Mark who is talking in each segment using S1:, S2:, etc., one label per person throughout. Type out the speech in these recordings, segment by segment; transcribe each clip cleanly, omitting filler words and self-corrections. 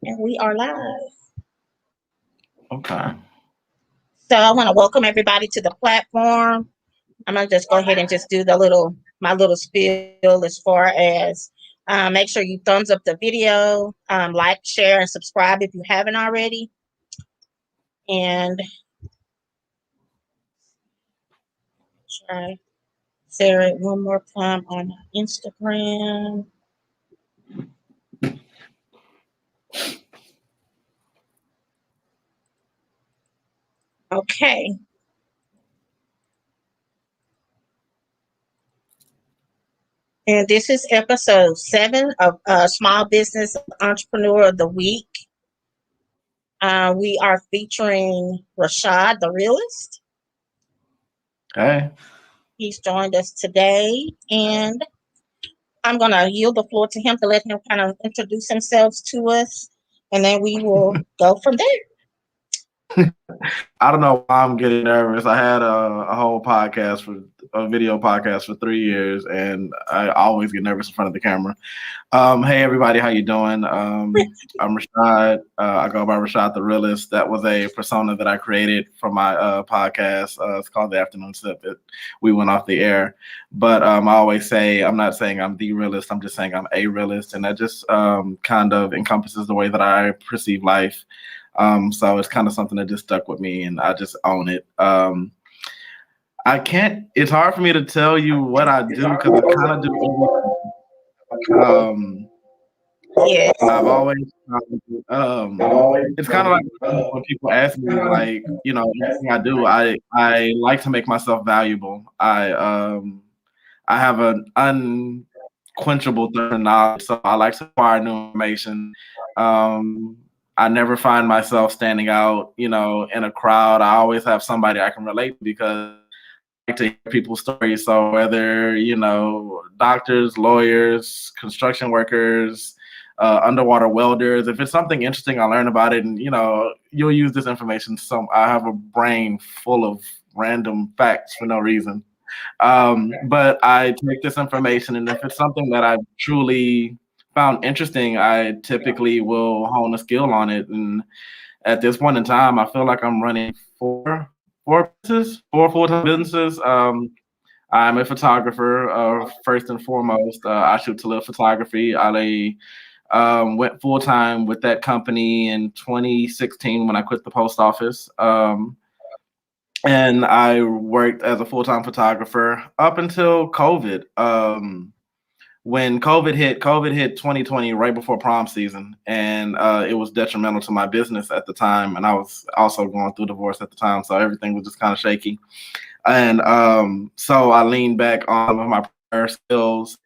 S1: And we are live.
S2: Okay.
S1: So I want to welcome everybody to the platform. I'm gonna just go ahead and just do my little spiel as far as make sure you thumbs up the video, like, share, and subscribe if you haven't already. And try share it one more time on Instagram. Okay. And this is episode 7 of Small Business Entrepreneur of the Week. We are featuring Rashad the Realist.
S2: Hey.
S1: He's joined us today, and I'm going to yield the floor to him to let him kind of introduce himself to us, and then we will go from there.
S2: I don't know why I'm getting nervous. I had a video podcast for 3 years, and I always get nervous in front of the camera. Hey everybody, how you doing? I'm Rashad. I go by Rashad the Realist. That was a persona that I created for my podcast. It's called The Afternoon Sip. We went off the air, but I always say I'm not saying I'm the realist. I'm just saying I'm a realist, and that just kind of encompasses the way that I perceive life. So it's kind of something that just stuck with me, and I just own it. It's hard for me to tell you what I do because I kind of do everything.
S1: Yes.
S2: I've always, it's kind of like when people ask me, like, everything I do, I like to make myself valuable. I have an unquenchable thirst for knowledge, so I like to acquire new information. I never find myself standing out, in a crowd. I always have somebody I can relate to because I like to hear people's stories. So whether, doctors, lawyers, construction workers, underwater welders, if it's something interesting, I learn about it, and, you'll use this information. So I have a brain full of random facts for no reason. But I take this information, and if it's something that I truly found interesting, I typically will hone a skill on it. And at this point in time, I feel like I'm running four full-time businesses. I'm a photographer, first and foremost. I shoot to live photography. I went full-time with that company in 2016 when I quit the post office. And I worked as a full-time photographer up until COVID. When COVID hit 2020 right before prom season, and it was detrimental to my business at the time. And I was also going through divorce at the time, so everything was just kind of shaky. And so I leaned back on some of my prior skills.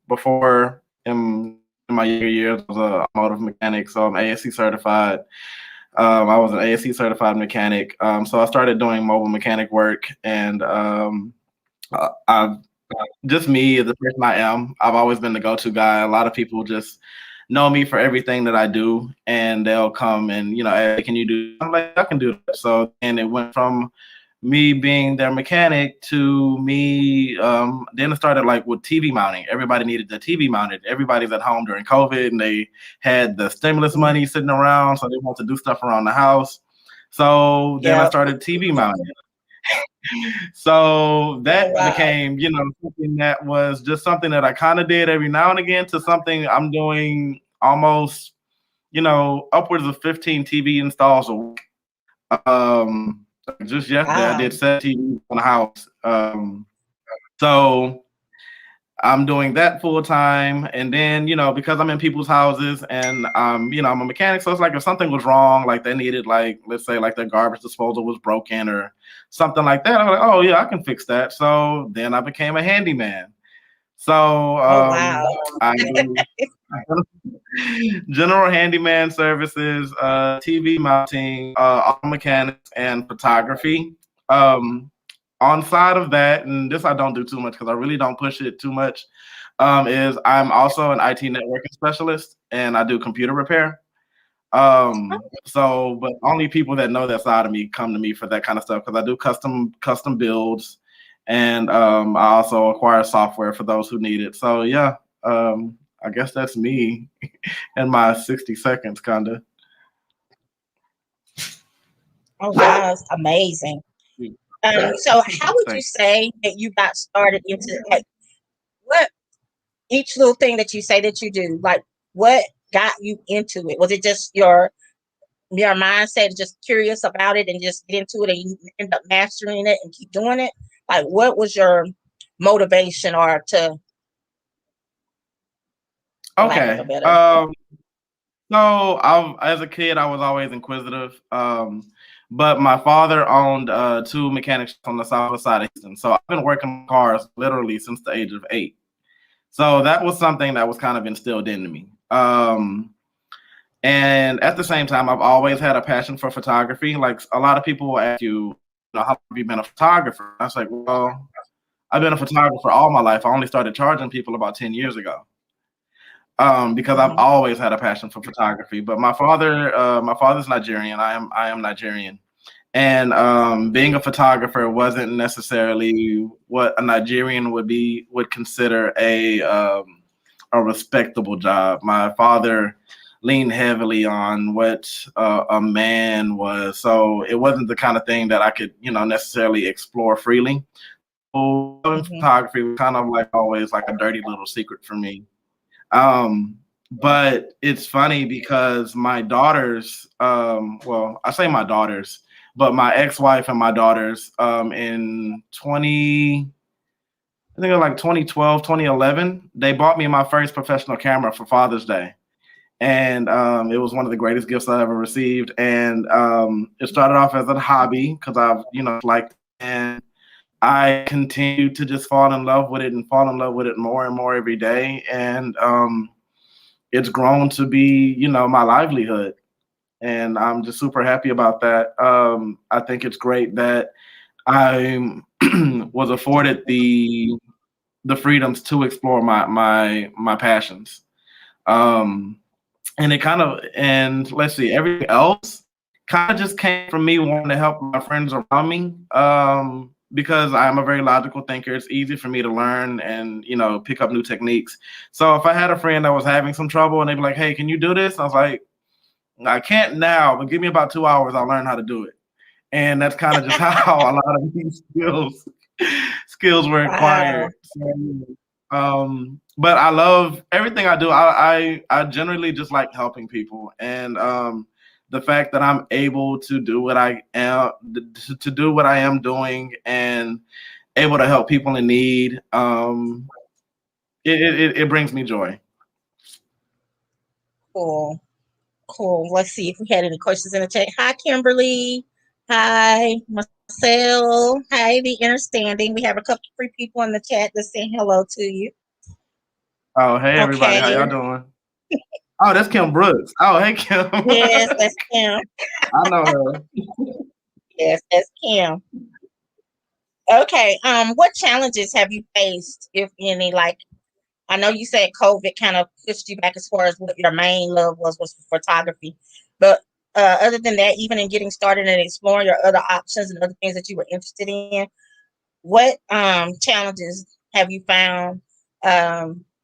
S2: Before in my younger years, I was an automotive mechanic, so I'm ASC certified. I was an ASC certified mechanic. So I started doing mobile mechanic work, and I've just me, the person I am. I've always been the go-to guy. A lot of people just know me for everything that I do, and they'll come and, hey, can you do? I'm like, I can do that. So, and it went from me being their mechanic to me. Then it started like with TV mounting. Everybody needed the TV mounted. Everybody's at home during COVID, and they had the stimulus money sitting around, so they want to do stuff around the house. So then I started TV mounting. So that became, something that was just something that I kind of did every now and again to something I'm doing almost, upwards of 15 TV installs a week. Just yesterday, I did 7 TVs on the house. So I'm doing that full time, and then because I'm in people's houses, and I'm a mechanic, so it's like if something was wrong, like they needed, like, let's say like their garbage disposal was broken or something like that, I'm like, oh yeah, I can fix that. So then I became a handyman. So I do general handyman services, TV mounting, auto mechanics, and photography. On side of that, and this I don't do too much because I really don't push it too much, is I'm also an IT networking specialist, and I do computer repair. So, but only people that know that side of me come to me for that kind of stuff because I do custom builds, and I also acquire software for those who need it. So yeah, I guess that's me in my 60 seconds, kinda.
S1: Oh wow, it's amazing. So how would you
S2: Thank.
S1: say that you got started into like what each little thing that you say that you do, like what got you into it? Was it just your mindset, just curious about it and just get into it and you end up mastering it and keep doing it? Like what was your motivation or to for lack of a
S2: Okay.
S1: better
S2: So as a kid, I was always inquisitive. But my father owned two mechanic shops on the south side of Houston. So I've been working on cars literally since the age of 8. So that was something that was kind of instilled into me. And at the same time, I've always had a passion for photography. Like a lot of people will ask you, how long have you been a photographer? I was like, well, I've been a photographer all my life. I only started charging people about 10 years ago. Because I've
S1: hmm
S2: always had a passion for photography. But my father's Nigerian. I am Nigerian, and being a photographer wasn't necessarily what a Nigerian would consider a respectable job. My father leaned heavily on what a man was, so it wasn't the kind of thing that I could necessarily explore freely. So
S1: hmm
S2: photography was kind of like always like a dirty little secret for me. But it's funny because my daughters, well, I say my daughters, but my ex-wife and my daughters, in 20, I think it was like 2012, 2011, they bought me my first professional camera for Father's Day. And it was one of the greatest gifts I ever received. And it started off as a hobby because I've liked, and I continued to just fall in love with it and fall in love with it more and more every day. And it's grown to be my livelihood, and I'm just super happy about that. I think it's great that I was afforded the freedoms to explore my passions. Um, and it kind of and let's see, everything else kind of just came from me wanting to help my friends around me. Because I'm a very logical thinker, it's easy for me to learn and pick up new techniques. So if I had a friend that was having some trouble and they'd be like, "Hey, can you do this?" I was like, "I can't now, but give me about 2 hours. I'll learn how to do it." And that's kind of just how a lot of these skills were
S1: Wow.
S2: acquired. So, but I love everything I do. I generally just like helping people, and the fact that I'm able to do what I am to do what I am doing and able to help people in need, it brings me joy.
S1: Cool. Cool. Let's see if we had any questions in the chat. Hi, Kimberly. Hi, Marcel. Hi, the understanding. We have a couple free people in the chat that's saying hello to you.
S2: Oh, hey everybody, how
S1: Okay.
S2: y'all doing? Oh, that's Kim Brooks. Oh, hey Kim.
S1: Yes, that's Kim.
S2: I know her.
S1: Yes, that's Kim. Okay. What challenges have you faced, if any? Like, I know you said COVID kind of pushed you back as far as what your main love was photography, but other than that, even in getting started and exploring your other options and other things that you were interested in, what challenges have you found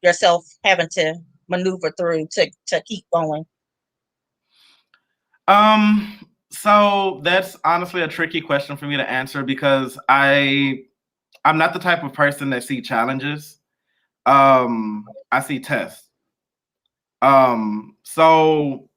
S1: yourself having to maneuver through to keep going?
S2: So that's honestly a tricky question for me to answer because I'm not the type of person that see challenges. I see tests. So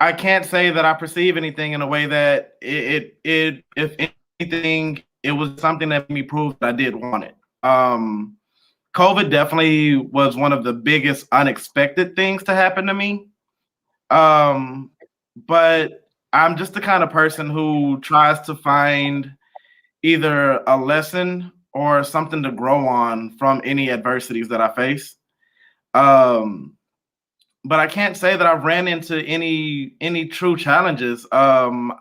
S2: I can't say that I perceive anything in a way that it if anything, it was something that made me prove that I did want it. COVID definitely was one of the biggest unexpected things to happen to me. Um, but I'm just the kind of person who tries to find either a lesson or something to grow on from any adversities that I face. Um, but I can't say that I've ran into any true challenges. I'm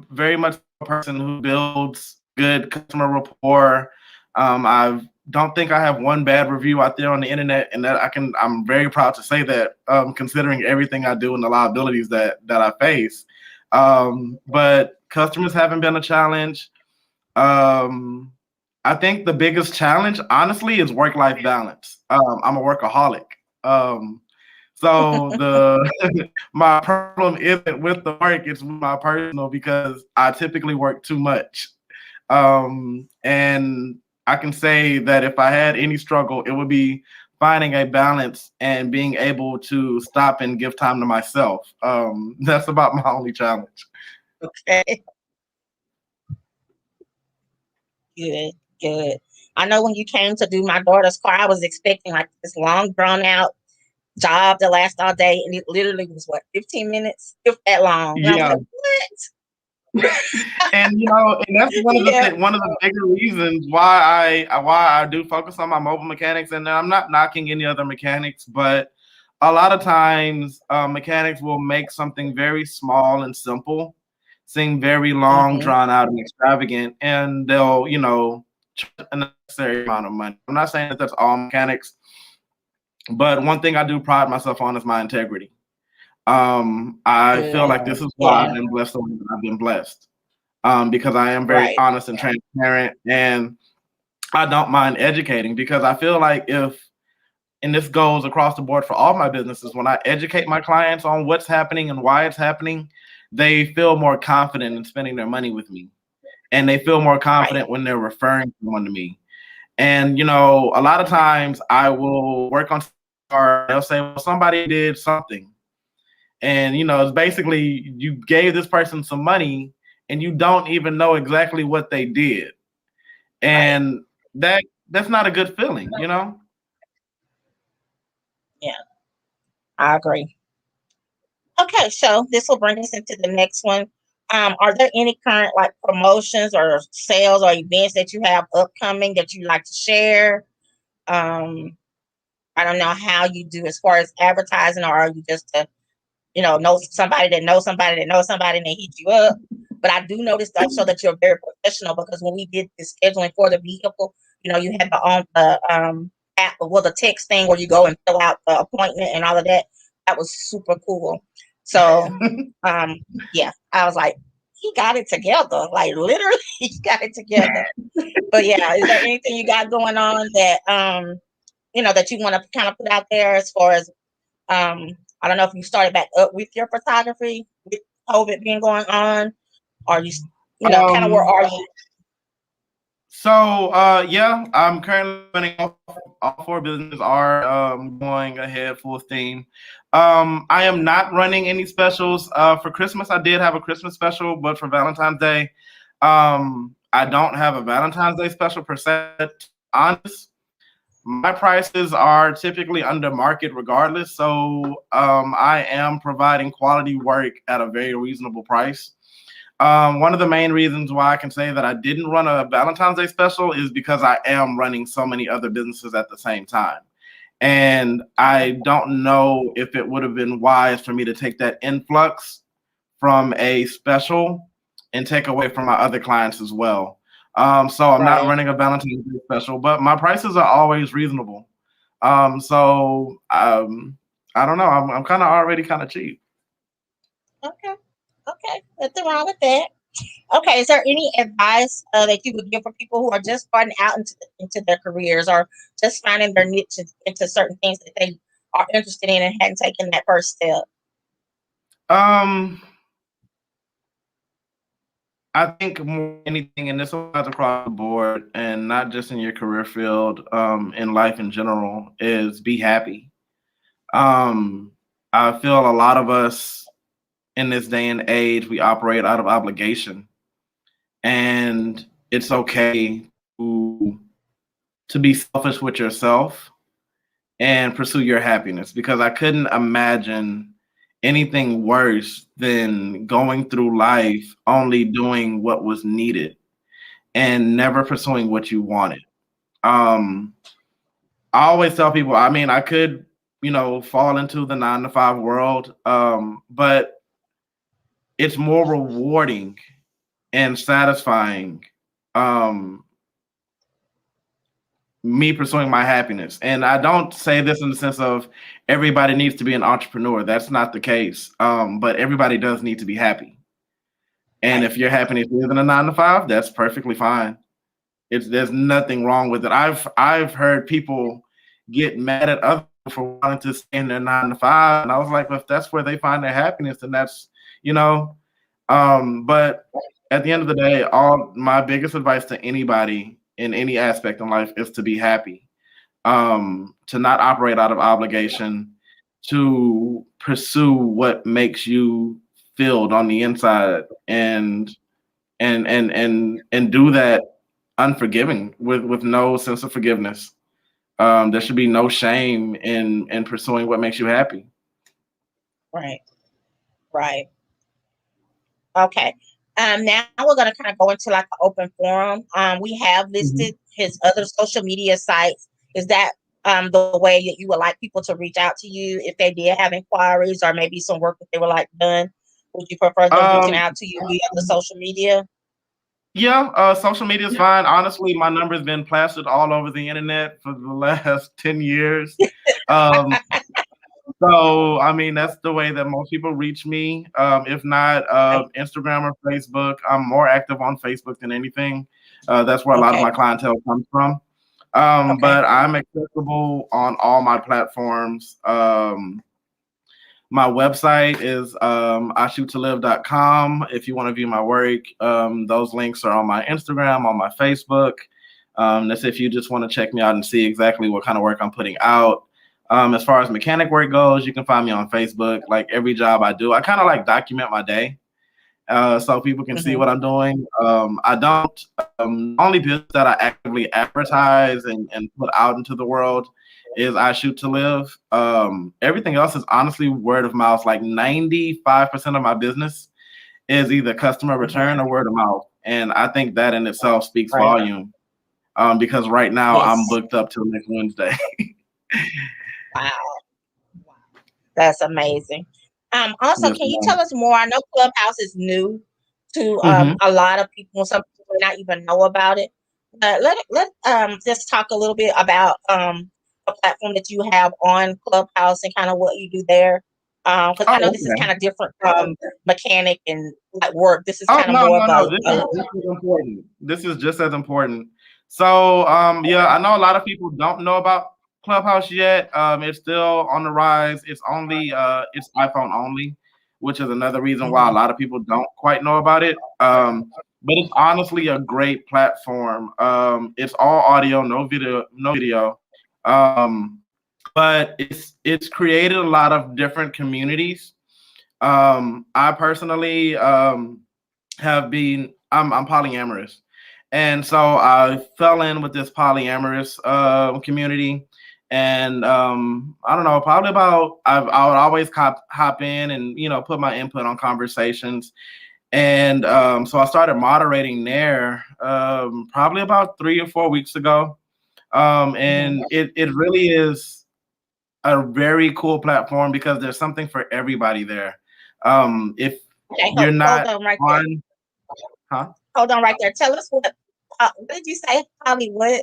S2: very much a person who builds good customer rapport. I don't think I have one bad review out there on the internet, and that I'm very proud to say that, considering everything I do and the liabilities that I face. But customers haven't been a challenge. Um, I think the biggest challenge, honestly, is work-life balance. I'm a workaholic. Um, so the my problem isn't with the work, it's with my personal because I typically work too much. And I can say that if I had any struggle, it would be finding a balance and being able to stop and give time to myself. That's about my only challenge.
S1: Okay. Good, good. I know when you came to do my daughter's car, I was expecting like this long, drawn out job to last all day, and it literally was what 15 minutes, if that long. And I was
S2: Yeah,
S1: like, what?
S2: and and that's
S1: Yeah,
S2: one of the bigger reasons why I do focus on my mobile mechanics. And I'm not knocking any other mechanics, but a lot of times mechanics will make something very small and simple seem very long,
S1: hmm,
S2: drawn out, and extravagant, and they'll charge a necessary amount of money. I'm not saying that that's all mechanics, but one thing I do pride myself on is my integrity. I feel
S1: good.
S2: like this is why I've
S1: Yeah,
S2: been blessed the way that I've been blessed, because I am very
S1: right,
S2: honest and transparent, and I don't mind educating because I feel like and this goes across the board for all my businesses, when I educate my clients on what's happening and why it's happening, they feel more confident in spending their money with me. And they feel more
S1: right,
S2: confident when they're referring someone to me. And a lot of times I will work on, or they'll say, well, somebody did something. And it's basically you gave this person some money and you don't even know exactly what they did.
S1: right.
S2: And that's not a good feeling.
S1: Yeah, I agree. Okay, so this will bring us into the next one. Are there any current like promotions or sales or events that you have upcoming that you like to share? Um, I don't know how you do as far as advertising, or are you just know somebody that knows somebody that knows somebody and they hit you up. But I do notice also that you're very professional because when we did the scheduling for the vehicle, you had the on the app, well, the text thing where you go and fill out the appointment and all of that. That was super cool. So um yeah, I was like, he got it together. Like literally he got it together. But yeah, is there anything you got going on that that you want to kind of put out there as far as I don't know if you started back up with your photography with COVID being going on, or kind of where
S2: Um,
S1: are you?
S2: yeah, I'm currently running all four businesses are going ahead full steam. I am not running any specials for Christmas. I did have a Christmas special, but for Valentine's Day, I don't have a Valentine's Day special per se. To be honest, my prices are typically under market regardless. So I am providing quality work at a very reasonable price. One of the main reasons why I can say that I didn't run a Valentine's Day special is because I am running so many other businesses at the same time. And
S1: Okay,
S2: I don't know if it would have been wise for me to take that influx from a special and take away from my other clients as well. So I'm not
S1: right.
S2: running a Valentine's Day special, but my prices are always reasonable. So I don't know. I'm kind of already kind of cheap.
S1: Okay, okay, nothing wrong with that. Okay, is there any advice that you would give for people who are just starting out into their careers or just finding their niche into certain things that they are interested in and hadn't taken that first step?
S2: Um, I think more than anything, and this applies across the board, and not just in your career field, in life in general, is be happy. Um, I feel a lot of us in this day and age, we operate out of obligation, and it's okay to be selfish with yourself and pursue your happiness because I couldn't imagine anything worse than going through life only doing what was needed and never pursuing what you wanted. Um, I always tell people, I mean, I could, fall into the 9 to 5 world, but it's more rewarding and satisfying. Um, me pursuing my happiness. And I don't say this in the sense of everybody needs to be an entrepreneur. That's not the case. But everybody does need to be happy. And
S1: Right.
S2: if your happiness isn't a 9 to 5, that's perfectly fine. It's there's nothing wrong with it. I've heard people get mad at other people for wanting to stay in their 9 to 5, and I was like, well, if that's where they find their happiness, then that's you know. But at the end of the day, all my biggest advice to anybody in any aspect in life is to be happy, to not operate out of obligation, to pursue what makes you filled on the inside, and do that unforgiving with no sense of forgiveness. There should be no shame in pursuing what makes you happy.
S1: Right. Right. Okay. Now we're gonna kind of go into like an open forum. We have listed
S2: Mhm.
S1: his other social media sites. Is that the way that you would like people to reach out to you if they did have inquiries or maybe some work that they would like done? Would you prefer them reaching
S2: Um,
S1: out to you via the social media?
S2: yeah, social media is fine. Honestly, my number's been plastered all over the internet for the last 10 years. Um, so, I mean, that's the way that most people reach me. If not
S1: Right.
S2: Instagram or Facebook, I'm more active on Facebook than anything. That's where a lot of
S1: Okay.
S2: my clientele comes from.
S1: Okay.
S2: But I'm accessible on all my platforms. My website is ishoot2live.com. If you want to view my work, those links are on my Instagram, on my Facebook. That's if you just want to check me out and see exactly what kind of work I'm putting out. As far as mechanic work goes, you can find me on Facebook. Like every job I do, I kind of like document my day so people can see
S1: Hmm.
S2: what I'm doing. I don't only business that I actively advertise and put out into the world is I Shoot to Live. Everything else is honestly word of mouth. Like 95% of my business is either customer return
S1: Hmm.
S2: or word of mouth, and I think that in itself speaks
S1: Right.
S2: volume. Because right now I'm
S1: Yes.
S2: booked up till next Wednesday.
S1: Wow. That's amazing. Also,
S2: Yes,
S1: can you tell
S2: ma'am.
S1: us more? I know Clubhouse is new to
S2: Hmm.
S1: a lot of people. Some people may not even know about it. Let just talk a little bit about the platform that you have on Clubhouse and kind of what you do there. Because I know
S2: Oh,
S1: this is kind
S2: okay.
S1: of different from mechanic and like work. This is
S2: Oh
S1: kind of
S2: no,
S1: more of
S2: no, no. This is important. This is just as important. So yeah, I know a lot of people don't know about Clubhouse yet. It's still on the rise. It's iPhone only, which is another reason why a
S1: Mhm.
S2: lot of people don't quite know about it. But it's honestly a great platform. It's all audio, no video, no video. Um, but it's created a lot of different communities. I personally have been I'm polyamorous, and so I fell in with this polyamorous community, and I don't know, probably about I would always hop in and put my input on conversations, and so I started moderating there probably about 3 or 4 weeks ago,
S1: Mhm.
S2: and it really is a very cool platform because there's something for everybody there. If
S1: Okay,
S2: you're
S1: hold
S2: not
S1: on right there.
S2: on, huh?
S1: Hold on right there. Tell us what did you say? Hollywood?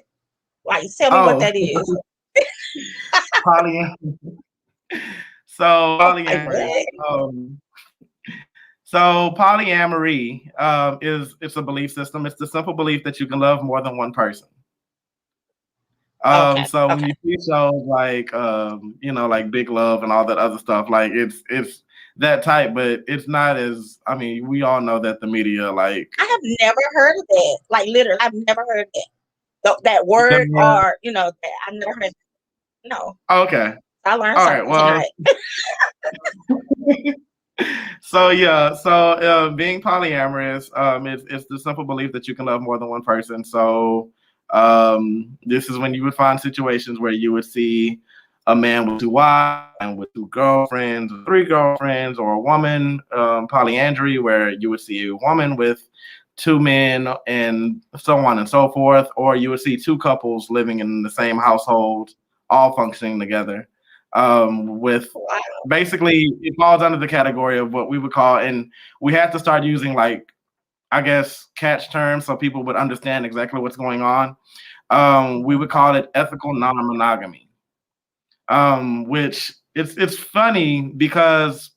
S1: Like, tell me what
S2: Oh,
S1: that is.
S2: poly. So
S1: Oh my
S2: polyamorous.
S1: word.
S2: Um, so polyamory is it's a belief system. It's the simple belief that you can love more than one person.
S1: Okay.
S2: So when
S1: Okay.
S2: you see shows like like Big Love and all that other stuff, like it's that type, but it's not as I mean, we all know that the media like
S1: I have never heard of that. Like literally, I've never heard that. That word
S2: never.
S1: or that I've never heard. No,
S2: Okay.
S1: I learned
S2: All right.
S1: something
S2: Well,
S1: tonight.
S2: so yeah, so being polyamorous, it's the simple belief that you can love more than one person. So this is when you would find situations where you would see a man with two wives and with two girlfriends, or three girlfriends, or a woman polyandry, where you would see a woman with two men and so on and so forth, or you would see two couples living in the same household, all functioning together. With
S1: Wow.
S2: basically it falls under the category of what we would call, and we had to start using like I guess catch terms so people would understand exactly what's going on. We would call it ethical non-monogamy, which it's funny because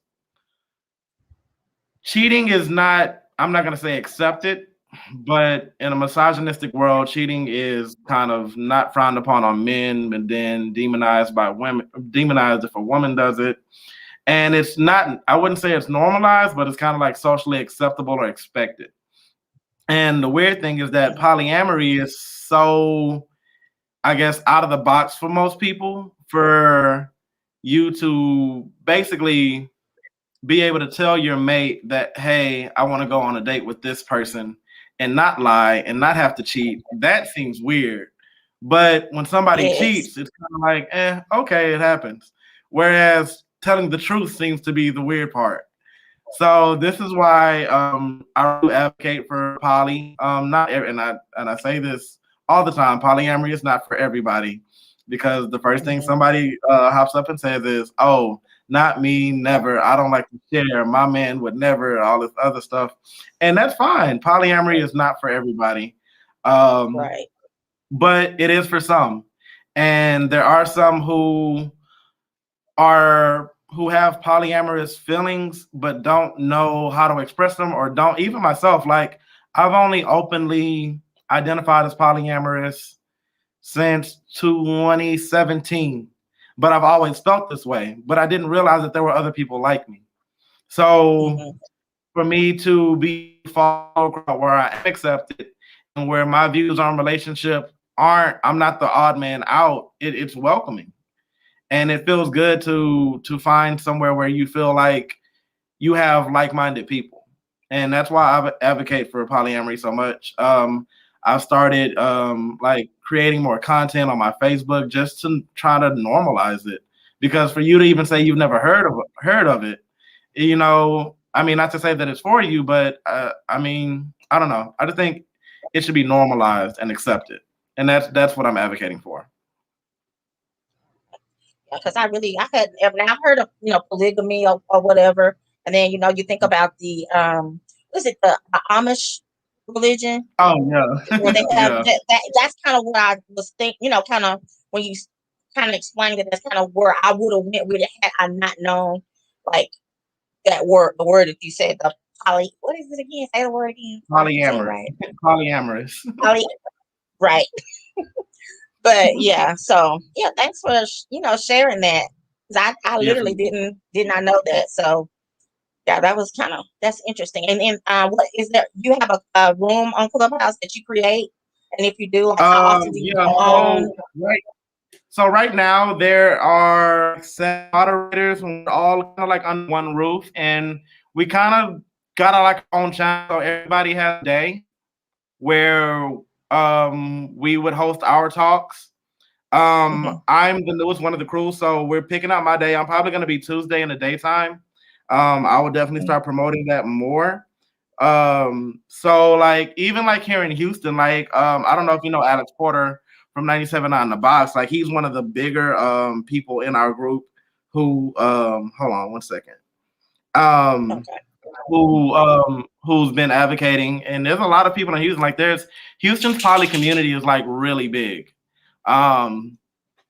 S2: cheating is not, I'm not going to say accepted, but in a misogynistic world, cheating is kind of not frowned upon on men, and then demonized by women, demonized if a woman does it. And it's not, I wouldn't say it's normalized, but it's kind of like socially acceptable or expected. And the weird thing is that polyamory is so, I guess, out of the box for most people, for you to basically be able to tell your mate that, hey, I want to go on a date with this person and not lie and not have to cheat. That seems weird. But when somebody
S1: Yes.
S2: cheats, it's kind of like, okay, it happens. Whereas telling the truth seems to be the weird part. So this is why I do advocate for poly. Not every, and I say this all the time. Polyamory is not for everybody, because the first thing
S1: Mhm.
S2: somebody hops up and says is, "Oh, not me, never. I don't like to share. My man would never." All this other stuff, and that's fine. Polyamory is not for everybody, um,
S1: Right.
S2: but it is for some, and there are some who have polyamorous feelings but don't know how to express them, or don't, even myself, like I've only openly identified as polyamorous since 2017, but I've always felt this way, but I didn't realize that there were other people like me. So
S1: Mhm.
S2: for me to be where I am accepted and where my views on relationship aren't, I'm not the odd man out, it's welcoming, and it feels good to find somewhere where you feel like you have like-minded people, and that's why I advocate for polyamory so much. I've started like creating more content on my Facebook just to try to normalize it, because for you to even say you've never heard of it, I mean, not to say that it's for you, but I mean, I don't know. I just think it should be normalized and accepted, and that's what I'm advocating for.
S1: Because I had ever now I've heard of polygamy or whatever, and then you think about the what is it, the Amish religion,
S2: Oh yeah,
S1: where they have
S2: yeah.
S1: that's kind of what I was think kind of when you kind of explained it, that's kind of where I would have went with it had I not known, like, the word that you said, the what is it again, say the word again so I can say it
S2: Polyamorous.
S1: right.
S2: Polyamorous.
S1: Poly, right. But yeah, so yeah, thanks for sharing that. 'Cause I
S2: Yes,
S1: literally
S2: ma'am.
S1: did not know that. So yeah, that's interesting. And then what is there? You have a room on Clubhouse that you create, and if you do, like, how often do you
S2: Yeah.
S1: go on?
S2: So right now there are 7 moderators, and we're all kind of like under one roof, and we kind of got like our own channel. So everybody has a day where we would host our talks.
S1: Hmm.
S2: I'm the newest one of the crew, so we're picking out my day. I'm probably going to be Tuesday in the daytime. I will definitely start promoting that more. So like even like here in Houston, like I don't know if you know Alex Porter from 97 on the box. Like he's one of the bigger people in our group who hold on one second. Um
S1: Okay.
S2: who's been advocating, and there's a lot of people in Houston. Like there's Houston's poly community is like really big. Um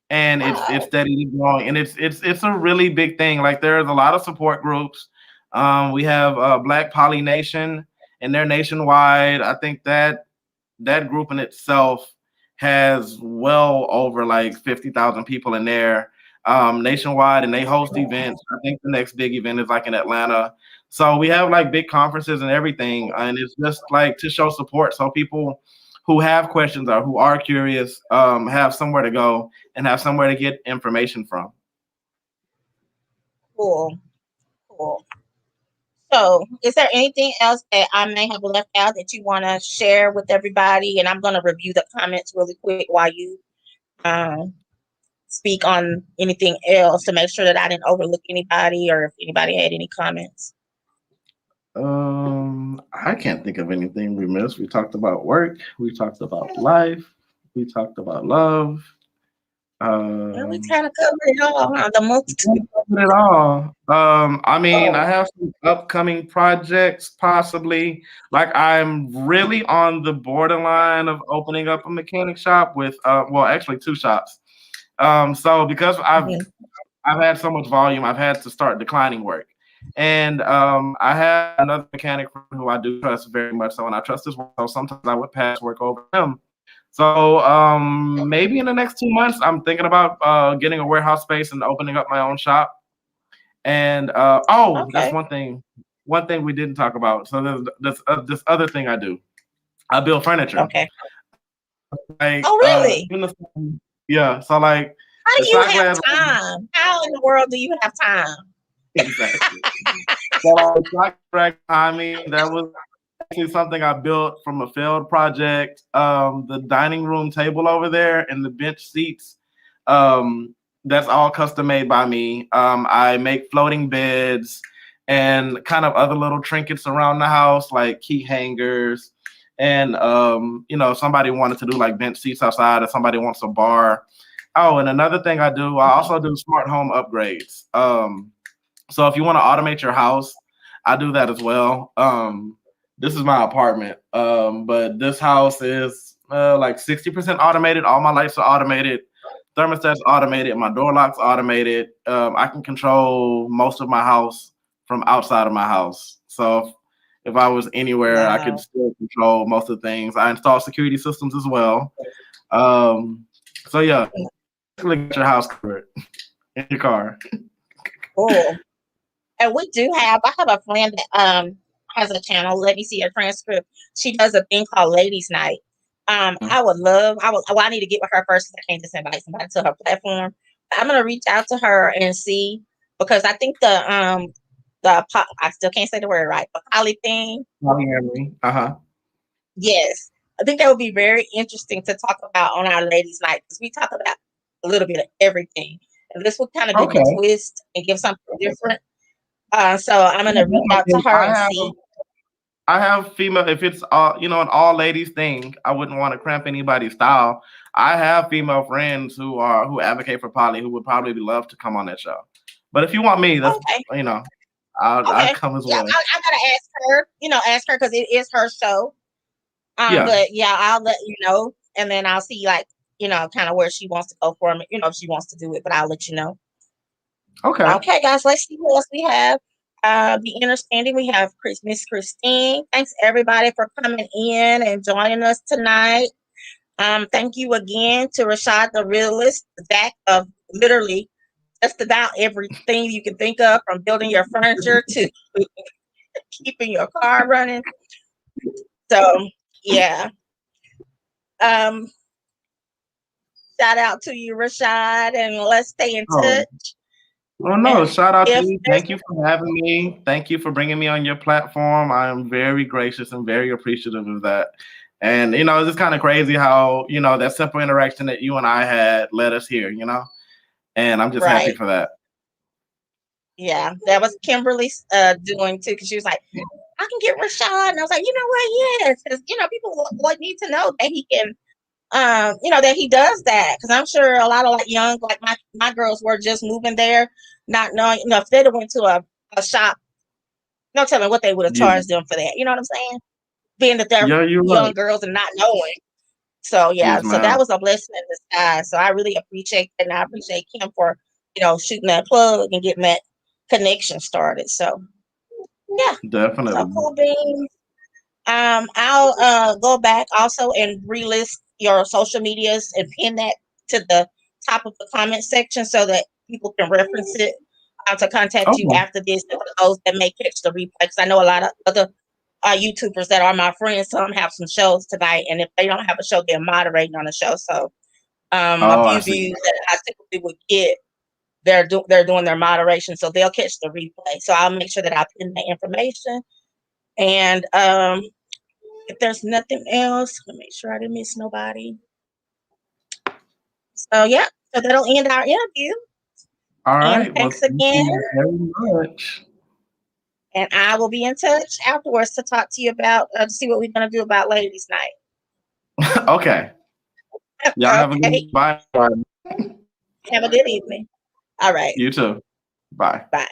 S2: and it's
S1: Wow.
S2: steadily growing, and it's a really big thing. Like there's a lot of support groups. We have Black Poly Nation, and they're nationwide. I think that group in itself has well over like 50,000 people in there, nationwide, and they host events. I think the next big event is like in Atlanta. So we have like big conferences and everything, and it's just like to show support, so people who have questions or who are curious have somewhere to go and have somewhere to get information from.
S1: Cool. Cool. So, is there anything else that I may have left out that you want to share with everybody? And I'm going to review the comments really quick while you um, speak on anything else to make sure that I didn't overlook anybody or if anybody had any comments.
S2: I can't think of anything we missed. We talked about work. We talked about life. We talked about love.
S1: Well, we
S2: Um,
S1: kind of covered it all, huh? The
S2: we kind
S1: multitude.
S2: of covered it all. I mean, I
S1: Oh,
S2: have some upcoming projects, possibly. Like, I'm really on the borderline of opening up a mechanic shop with, well, actually 2 shops. So because I've
S1: mhm.
S2: I've had so much volume, I've had to start declining work. And I have another mechanic friend who I do trust very much so, and I trust his work. So sometimes I would pass work over him. So maybe in the next 2 months, I'm thinking about getting a warehouse space and opening up my own shop. And oh, that's
S1: Okay.
S2: one thing. One thing we didn't talk about. So there's this other thing I do. I build furniture.
S1: Okay.
S2: Like
S1: Oh, really?
S2: even the yeah. So like
S1: How
S2: the
S1: do you
S2: shot
S1: have
S2: glass
S1: time? How in the world do you have time?
S2: exactly. So like the shot glass behind me, that was actually something I built from a failed project. The dining room table over there and the bench seats. That's all custom made by me. I make floating beds and kind of other little trinkets around the house, like key hangers. And if somebody wanted to do like bench seats outside, or somebody wants a bar. Oh, and another thing I do, I also do smart home upgrades. So if you want to automate your house, I do that as well. This is my apartment, but this house is like 60% automated. All my lights are automated, thermostat's automated, my door lock's automated. I can control most of my house from outside of my house. So if I was anywhere, I could
S1: Wow.
S2: still control most of the things. I install security systems as well. Um, so yeah, basically get your house covered in your car.
S1: Cool. And I have a friend that has a channel. Let me see her transcript. She does a thing called Ladies Night. Well, I need to get with her first because I can't just invite somebody to her platform. I'm gonna reach out to her and see because I think I still can't say the word right, but poly thing.
S2: Polyamory. Uh-huh.
S1: Yes, I think that would be very interesting to talk about on our ladies' night because we talk about a little bit of everything, and this will kind of give a
S2: Okay.
S1: twist and give something different. So I'm
S2: Yeah,
S1: gonna reach out to
S2: definitely.
S1: her and see.
S2: I have female. If it's all an all ladies thing, I wouldn't want to cramp anybody's style. I have female friends who advocate for poly who would probably love to come on that show. But if you want me, that's
S1: Okay,
S2: you know, I'll
S1: okay,
S2: come as
S1: yeah,
S2: well.
S1: I gotta ask her. Ask her because it is her show.
S2: Yeah.
S1: But yeah, I'll let you know, and then I'll see like kind of where she wants to go for me. If she wants to do it, but I'll let you know.
S2: Okay.
S1: Okay, guys, let's see who else we have. The understanding we have Miss Christine. Thanks everybody for coming in and joining us tonight. Thank you again to Rashad the Realist, Zach of literally just about everything you can think of, from building your furniture to keeping your car running. So yeah. Um, Shout out to you, Rashad, and let's stay in
S2: Oh.
S1: touch.
S2: Oh no!
S1: And
S2: Shout out to
S1: if
S2: you.
S1: there's
S2: Thank you for having me. Thank you for bringing me on your platform. I am very gracious and very appreciative of that. And it's just kind of crazy how that simple interaction that you and I had led us here. And I'm just happy
S1: right,
S2: for that.
S1: yeah, that was Kimberly's doing too, because she was like, I can get Rashad. And I was like, you know what? Yes, because people need to know that he can, that he does that. Because I'm sure a lot of like young, like my girls were just moving there, not knowing, if they'd have went to a shop, no telling what they would have
S2: Yeah,
S1: charged them for that. You know what I'm saying? Being that they're
S2: yeah, you're
S1: young
S2: right.
S1: girls and not knowing. So yeah,
S2: Yes,
S1: so that
S2: ma'am.
S1: was a blessing in disguise. So I really appreciate that, and I appreciate Kim for shooting that plug and getting that connection started. So yeah, so
S2: Definitely.
S1: cool beans. I'll go back also and relist your social medias and pin that to the top of the comment section so that people can reference it to contact you
S2: Okay.
S1: after this. And for those that may catch the replay, because I know a lot of other YouTubers that are my friends. Some have some shows tonight, and if they don't have a show, they're moderating on the show. So a
S2: Oh, I
S1: few
S2: see.
S1: views that I typically would get, they're doing their moderation, so they'll catch the replay. So I'll make sure that I pin that information. And if there's nothing else, let me make sure I didn't miss nobody. So yeah, so that'll end our interview.
S2: All
S1: And
S2: right. Well,
S1: thanks
S2: thank
S1: again.
S2: you very much.
S1: And I will be in touch afterwards to talk to you about to see what we're gonna do about ladies' night.
S2: Okay. Y'all have a
S1: Okay.
S2: good bye.
S1: Have a good evening. All right.
S2: You too. Bye.
S1: Bye.